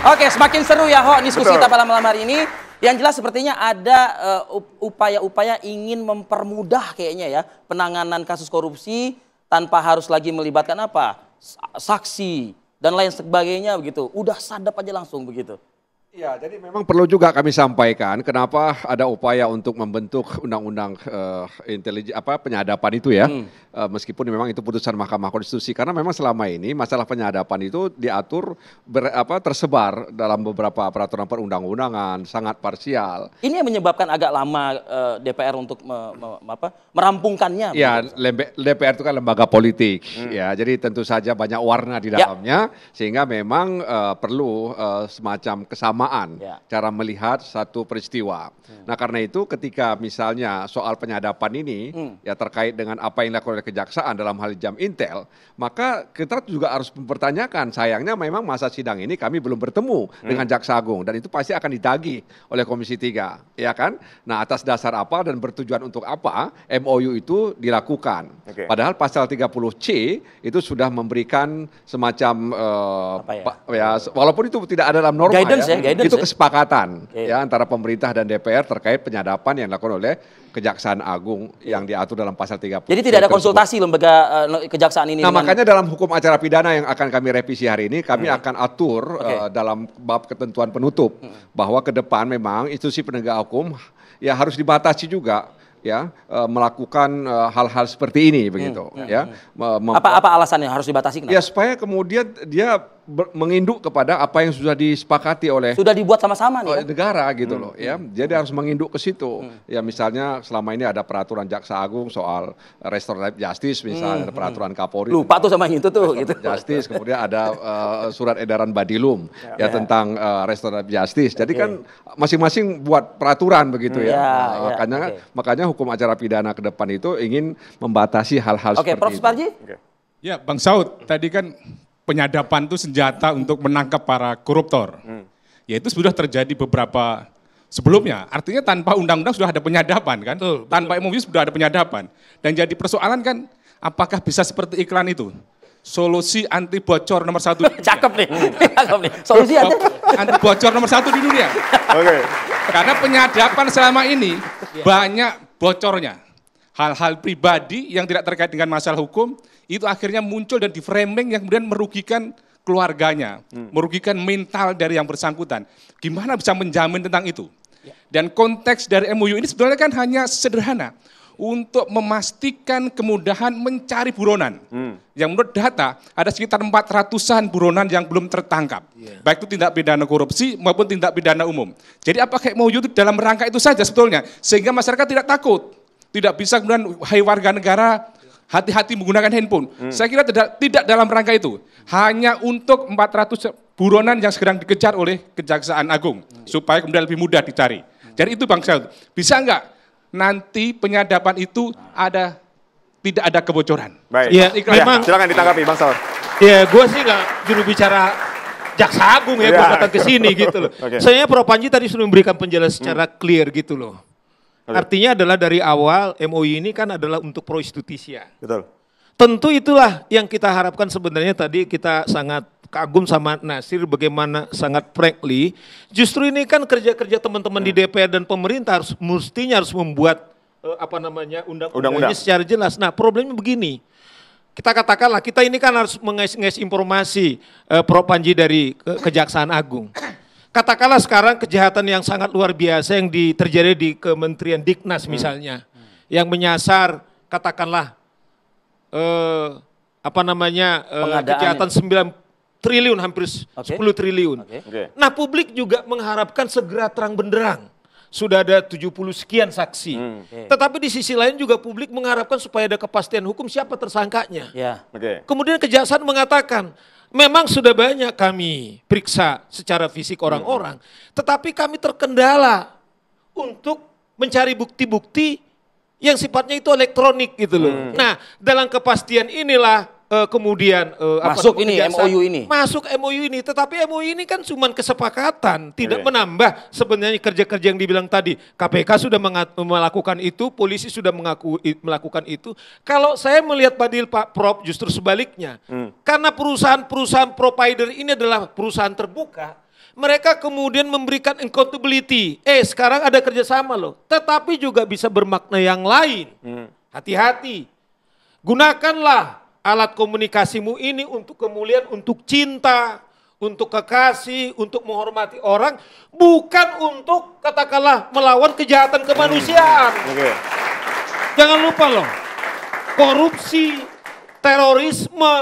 Oke, semakin seru ya Ho diskusi Betul. kita pada malam hari ini. Yang jelas sepertinya ada upaya-upaya ingin mempermudah kayaknya ya penanganan kasus korupsi tanpa harus lagi melibatkan apa? Saksi dan lain sebagainya begitu. Udah sadap aja langsung begitu. Ya, jadi memang perlu juga kami sampaikan kenapa ada upaya untuk membentuk undang-undang penyadapan itu ya. Meskipun memang itu putusan Mahkamah Konstitusi, karena memang selama ini masalah penyadapan itu diatur tersebar dalam beberapa peraturan perundang-undangan, sangat parsial. Ini yang menyebabkan agak lama DPR untuk merampungkannya. Ya, DPR itu kan lembaga politik ya. Jadi tentu saja banyak warna di dalamnya sehingga memang perlu semacam kesamaan cara melihat satu peristiwa. Nah, karena itu ketika misalnya soal penyadapan ini ya terkait dengan apa yang dilakukan oleh kejaksaan dalam hal jam intel, maka kita juga harus mempertanyakan, sayangnya memang masa sidang ini kami belum bertemu dengan Jaksa Agung dan itu pasti akan ditagih oleh Komisi 3, ya kan? Nah, atas dasar apa dan bertujuan untuk apa MOU itu dilakukan. Padahal pasal 30C itu sudah memberikan semacam walaupun itu tidak ada dalam norma guidance itu kesepakatan ya antara pemerintah dan DPR terkait penyadapan yang dilakukan oleh Kejaksaan Agung yang diatur dalam pasal 30. Jadi tidak ada konsultasi lembaga kejaksaan ini. Nah, makanya dalam hukum acara pidana yang akan kami revisi hari ini, kami akan atur dalam bab ketentuan penutup bahwa ke depan memang institusi penegak hukum ya harus dibatasi juga ya melakukan hal-hal seperti ini begitu ya. Apa alasannya harus dibatasi? Kenapa? Ya supaya kemudian dia menginduk kepada apa yang sudah disepakati oleh sudah dibuat sama-sama nih negara gitu loh ya. Jadi harus menginduk ke situ. Ya misalnya selama ini ada peraturan Jaksa Agung soal restoratif justice misalnya, ada peraturan Kapolri. Lupa tuh sama yang itu tuh gitu. Justice, kemudian ada surat edaran Badilum tentang restoratif justice. Jadi kan masing-masing buat peraturan begitu ya. Makanya hukum acara pidana ke depan itu ingin membatasi hal-hal seperti itu. Prof. Suparji? Ya, Bang Saud, tadi kan penyadapan itu senjata untuk menangkap para koruptor. Ya itu sudah terjadi beberapa sebelumnya. Artinya tanpa undang-undang sudah ada penyadapan kan? Tanpa MOU sudah ada penyadapan. Dan jadi persoalan kan, apakah bisa seperti iklan itu? Solusi anti bocor nomor 1 di dunia. Cakep nih, cakep nih. Solusi anti bocor nomor 1 di dunia. Karena penyadapan selama ini banyak bocornya. Hal-hal pribadi yang tidak terkait dengan masalah hukum, itu akhirnya muncul dan di-framing yang kemudian merugikan keluarganya, merugikan mental dari yang bersangkutan. Gimana bisa menjamin tentang itu? Dan konteks dari MOU ini sebenarnya kan hanya sederhana, untuk memastikan kemudahan mencari buronan. Yang menurut data, ada sekitar 400-an buronan yang belum tertangkap. Baik itu tindak pidana korupsi maupun tindak pidana umum. Jadi apakah MOU itu dalam rangka itu saja sebetulnya, sehingga masyarakat tidak takut. Tidak bisa kemudian, hai warga negara, hati-hati menggunakan handphone. Saya kira tidak dalam rangka itu. Hanya untuk 400 buronan yang sedang dikejar oleh Kejaksaan Agung. Supaya kemudian lebih mudah dicari. Jadi itu Bang Saud, bisa enggak nanti penyadapan itu tidak ada kebocoran? Baik, ya, memang, silakan ditanggapi Bang Saud. Ya, gue sih nggak juru bicara Jaksa Agung ya, gue datang ke sini gitu loh. Saya Prof. Panji tadi sudah memberikan penjelasan secara clear gitu loh. Artinya adalah dari awal MOU ini kan adalah untuk pro justisia. Betul. Tentu itulah yang kita harapkan sebenarnya tadi kita sangat kagum sama Nasir bagaimana sangat frankly. Justru ini kan kerja-kerja teman-teman di DPR dan pemerintah mestinya harus membuat undang-undangnya secara jelas. Nah problemnya begini. Kita katakanlah kita ini kan harus mengais-ngais informasi Prof. Panji dari Kejaksaan Agung. Katakanlah sekarang kejahatan yang sangat luar biasa yang terjadi di Kementerian Diknas misalnya. Yang menyasar katakanlah kejahatan 9 triliun hampir 10 triliun. Nah publik juga mengharapkan segera terang benderang. Sudah ada 70 sekian saksi. Tetapi di sisi lain juga publik mengharapkan supaya ada kepastian hukum siapa tersangkanya. Kemudian kejaksaan mengatakan, memang sudah banyak kami periksa secara fisik orang-orang, tetapi kami terkendala untuk mencari bukti-bukti yang sifatnya itu elektronik gitu loh. Nah, dalam kepastian inilah kemudian masuk ini MOU ini. Masuk MOU ini, tetapi MOU ini kan cuma kesepakatan, tidak menambah sebenarnya kerja-kerja yang dibilang tadi. KPK sudah melakukan itu, polisi sudah melakukan itu. Kalau saya melihat Badil Pak Prof justru sebaliknya. Karena perusahaan-perusahaan provider ini adalah perusahaan terbuka, Mereka kemudian memberikan accountability. Sekarang ada kerjasama loh. Tetapi juga bisa bermakna yang lain. Hati-hati. Gunakanlah alat komunikasimu ini untuk kemuliaan, untuk cinta, untuk kekasih, untuk menghormati orang. Bukan untuk katakanlah melawan kejahatan kemanusiaan. Jangan lupa loh. Korupsi, terorisme,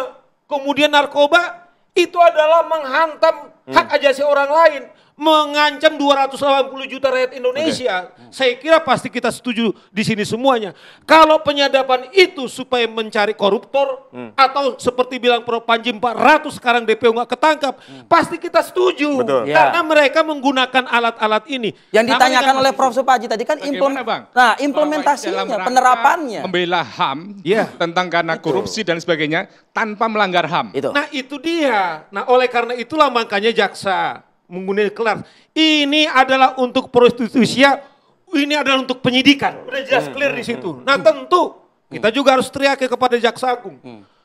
kemudian narkoba, itu adalah menghantam hak ajasi orang lain, mengancam 280 juta rakyat Indonesia. Saya kira pasti kita setuju di sini semuanya. Kalau penyadapan itu supaya mencari koruptor, atau seperti bilang Prof. Panji 400 sekarang DPO nggak ketangkap, pasti kita setuju. Karena mereka menggunakan alat-alat ini. Yang ditanyakan oleh Prof. Supaji tadi kan implementasinya, penerapannya. Membela HAM tentang karena korupsi dan sebagainya tanpa melanggar HAM. Nah itu dia. Nah oleh karena itulah makanya jaksa menggunakan kelar. Ini adalah untuk prostitusia, ini adalah untuk penyidikan. Udah jelas clear di situ. Nah tentu kita juga harus teriak kepada Jaksa Agung.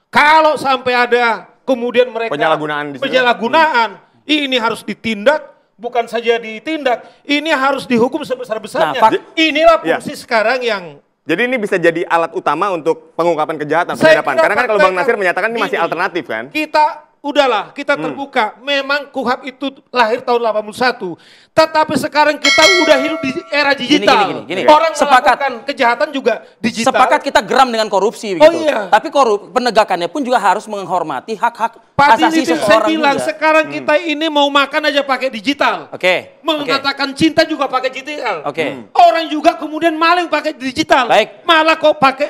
Kalau sampai ada kemudian mereka penyalahgunaan, ini harus ditindak, bukan saja ditindak, ini harus dihukum sebesar-besarnya. Inilah fungsi sekarang yang jadi ini bisa jadi alat utama untuk pengungkapan kejahatan, penyadapan. Karena kan kalau Bang Nasir menyatakan ini masih alternatif kan? Kita terbuka. Memang KUHP itu lahir tahun 81. Tetapi sekarang kita udah hidup di era digital. Gini. Orang melakukan kejahatan juga digital. Sepakat kita geram dengan korupsi begitu. Tapi penegakannya pun juga harus menghormati hak-hak asasi seseorang. Saya bilang sekarang kita ini mau makan aja pakai digital. Mengatakan cinta juga pakai digital. Orang juga kemudian maling pakai digital. Malah kok pakai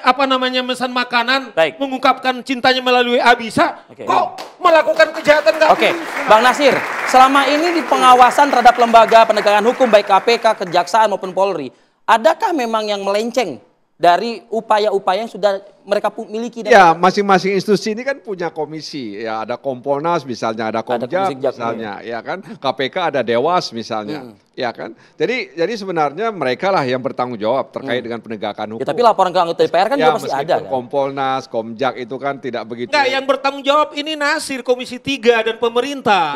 mesan makanan, mengungkapkan cintanya melalui bisa. Kok melakukan kejahatan nggak bisa. Bang Nasir, selama ini di pengawasan terhadap lembaga penegakan hukum baik KPK, Kejaksaan maupun Polri, adakah memang yang melenceng dari upaya-upaya yang sudah mereka miliki? Ya, masing-masing institusi ini kan punya komisi. Ya, ada Kompolnas misalnya, ada Komjak misalnya, ya kan? KPK ada Dewas misalnya, ya kan? Jadi sebenarnya mereka lah yang bertanggung jawab terkait dengan penegakan hukum. Ya, tapi laporan ke anggota DPR kan juga pasti ada kan? Kompolnas, Komjak itu kan tidak begitu. Enggak, yang bertanggung jawab ini Nasir, Komisi 3 dan pemerintah.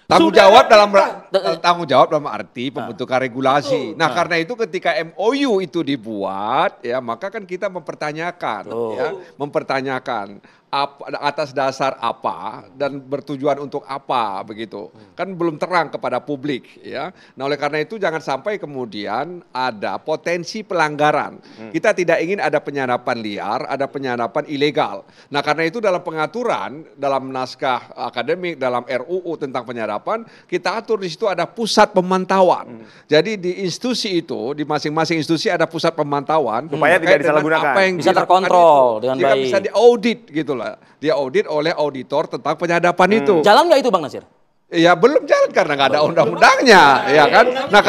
Tanggung jawab dalam arti pembentukan regulasi. Nah, karena itu ketika MOU itu dibuat, ya maka kan kita mempertanyakan, atas dasar apa dan bertujuan untuk apa begitu. Kan belum terang kepada publik ya. Nah, oleh karena itu jangan sampai kemudian ada potensi pelanggaran. Kita tidak ingin ada penyadapan liar, ada penyadapan ilegal. Nah, karena itu dalam pengaturan dalam naskah akademik dalam RUU tentang penyadapan kita atur di situ ada pusat pemantauan. Jadi di institusi itu, di masing-masing institusi ada pusat pemantauan supaya tidak disalahgunakan. Bisa terkontrol dengan baik. Bisa diaudit gitu lah. Diaudit oleh auditor tentang penyadapan itu. Jalan nggak itu Bang Nasir? Ya belum jalan karena nggak ada undang-undangnya, ya kan? Nah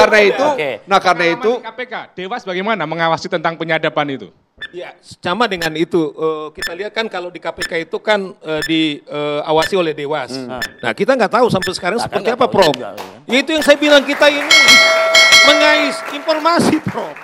karena itu, KPK, Dewas bagaimana mengawasi tentang penyadapan itu? Ya, sama dengan itu. Kita lihat kan kalau di KPK itu kan diawasi oleh Dewas. Nah kita nggak tahu sampai sekarang seperti apa, Prof. Ya itu yang saya bilang kita ini mengais informasi, Prof.